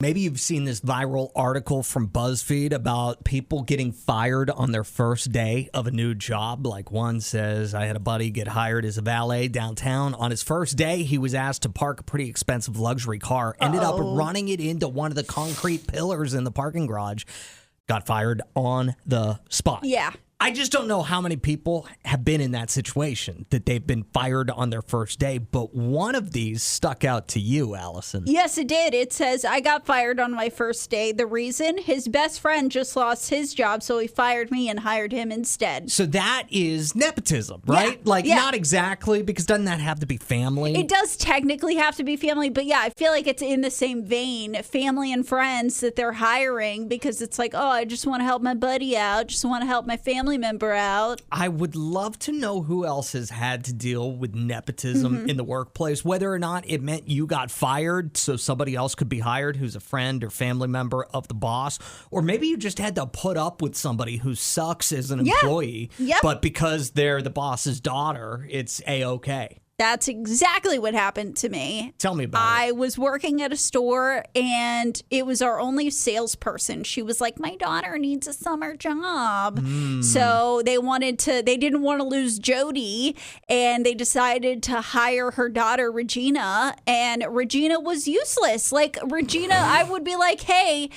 Maybe you've seen this viral article from BuzzFeed about people getting fired on their first day of a new job. Like one says, I had a buddy get hired as a valet downtown. On his first day, he was asked to park a pretty expensive luxury car, ended up running it into one of the concrete pillars in the parking garage, got fired on the spot. Yeah. I just don't know how many people have been in that situation, that they've been fired on their first day. But one of these stuck out to you, Allison. Yes, it did. It says, I got fired on my first day. The reason? His best friend just lost his job, so he fired me and hired him instead. So that is nepotism, right? Not exactly, because doesn't that have to be family? It does technically have to be family, but yeah, I feel like it's in the same vein, family and friends that they're hiring, because it's like, oh, I just want to help my buddy out, just want to help my family member out. I would love to know who else has had to deal with nepotism in the workplace, whether or not it meant you got fired so somebody else could be hired who's a friend or family member of the boss, or maybe you just had to put up with somebody who sucks as an employee, but because they're the boss's daughter, it's A-okay. That's exactly what happened to me. Tell me about it. I was working at a store, and it was our only salesperson. She was like, my daughter needs a summer job. So they didn't want to lose Jody, and they decided to hire her daughter, Regina, and Regina was useless. Like, Regina, I would be like, hey,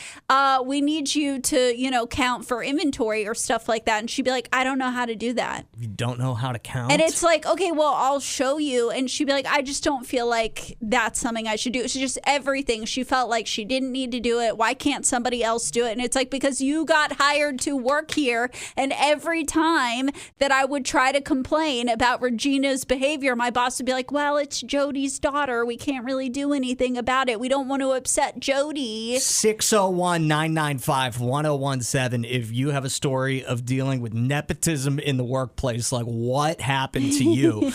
we need you to, count for inventory or stuff like that. And she'd be like, I don't know how to do that. You don't know how to count? And it's like, okay, well, I'll show you. And she'd be like, I just don't feel like that's something I should do. It's just everything. She felt like she didn't need to do it. Why can't somebody else do it? And it's like, because you got hired to work here. And every time that I would try to complain about Regina's behavior, my boss would be like, well, it's Jody's daughter. We can't really do anything about it. We don't want to upset Jody. 601-995-1017. If you have a story of dealing with nepotism in the workplace, like what happened to you?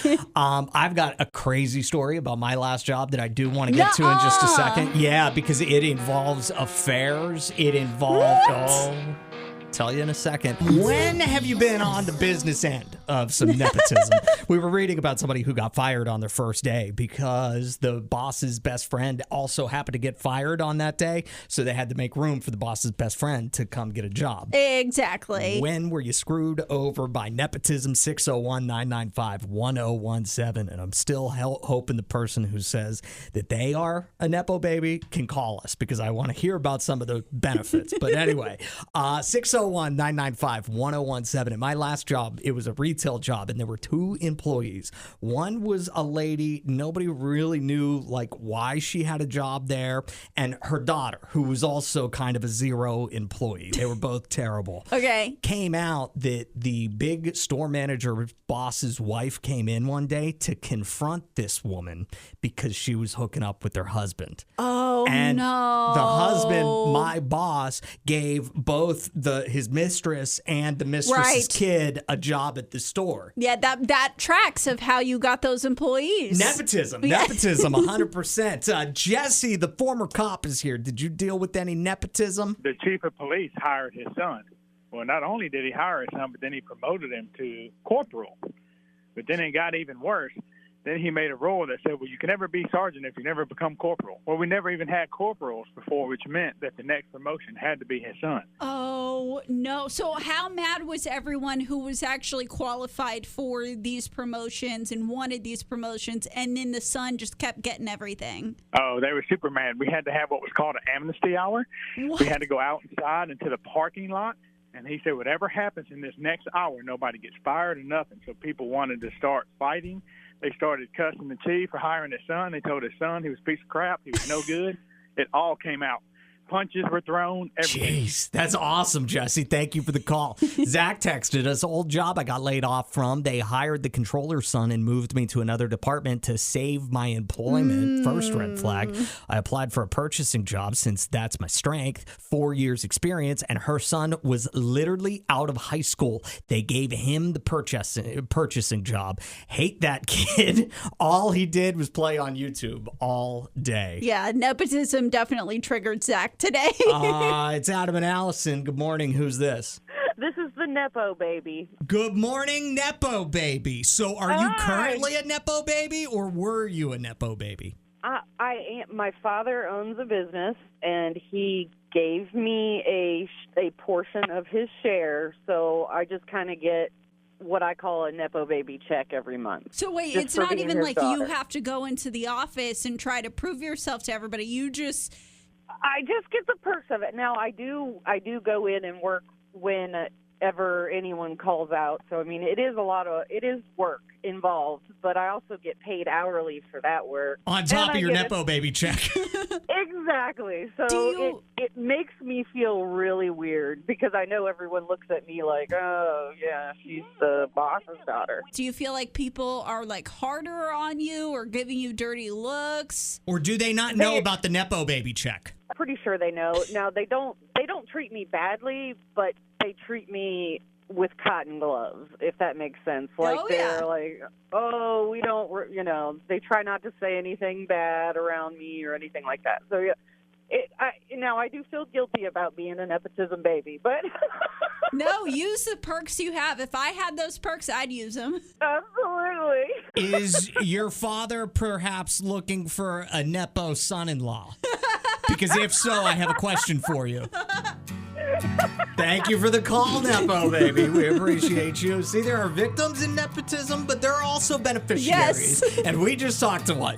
I've got a crazy story about my last job that I do want to get to in just a second. Yeah, because it involves affairs. It involved... Tell you in a second. When have you been on the business end of some nepotism? We were reading about somebody who got fired on their first day because the boss's best friend also happened to get fired on that day, so they had to make room for the boss's best friend to come get a job. Exactly. When were you screwed over by nepotism? 601-995-1017. And I'm still hoping the person who says that they are a Nepo baby can call us, because I want to hear about some of the benefits. But anyway, 601-995-1017. At my last job, it was a retail job, and there were two employees. One was a lady, nobody really knew why she had a job there, and her daughter, who was also kind of a zero employee. They were both terrible. Okay. Came out that the big store manager boss's wife came in one day to confront this woman because she was hooking up with her husband. Oh, and no. The husband, my boss, gave both his mistress and the mistress's kid a job at the store. Yeah, that tracks of how you got those employees. Nepotism, 100%. Jesse, the former cop, is here. Did you deal with any nepotism? The chief of police hired his son. Well, not only did he hire his son, but then he promoted him to corporal. But then it got even worse. Then he made a rule that said, well, you can never be sergeant if you never become corporal. Well, we never even had corporals before, which meant that the next promotion had to be his son. Oh, no. So how mad was everyone who was actually qualified for these promotions and wanted these promotions, and then the son just kept getting everything? Oh, they were super mad. We had to have what was called an amnesty hour. What? We had to go outside into the parking lot. And he said, whatever happens in this next hour, nobody gets fired or nothing. So people wanted to start fighting. They started cussing the chief for hiring his son. They told his son he was a piece of crap. He was no good. It all came out. Punches were thrown. Everything. Jeez, that's awesome, Jesse. Thank you for the call. Zach texted us, old job I got laid off from. They hired the controller's son and moved me to another department to save my employment. First red flag. I applied for a purchasing job since that's my strength. 4 years experience, and her son was literally out of high school. They gave him the purchasing job. Hate that kid. All he did was play on YouTube all day. Yeah, nepotism definitely triggered Zach today. It's Adam and Allison. Good morning. Who's this? This is the Nepo baby. Good morning, Nepo baby. So are you currently a Nepo baby, or were you a Nepo baby? My father owns a business, and he gave me a portion of his share, so I just kind of get what I call a Nepo baby check every month. So wait, just it's for not being even his like daughter. you have to go into the office and try to prove yourself to everybody. You just I just get the perks of it. Now, I do go in and work whenever anyone calls out. So, I mean, it is work involved, but I also get paid hourly for that work. On top And of I your get Nepo baby check. Exactly. So it makes me feel really weird because I know everyone looks at me like, oh, yeah, she's the boss's daughter. do you feel like people are like harder on you or giving you dirty looks? Or do they not know about the Nepo baby check? I'm pretty sure they know. Now, they don't treat me badly, but they treat me with cotton gloves, if that makes sense. Like, they're like, oh, we don't, they try not to say anything bad around me or anything like that. So, yeah, I do feel guilty about being a nepotism baby, but... No, use the perks you have. If I had those perks, I'd use them. Absolutely. Is your father perhaps looking for a Nepo son-in-law? Because if so, I have a question for you. Thank you for the call, Nepo baby. We appreciate you. See, there are victims in nepotism, but there are also beneficiaries. Yes. And we just talked to one.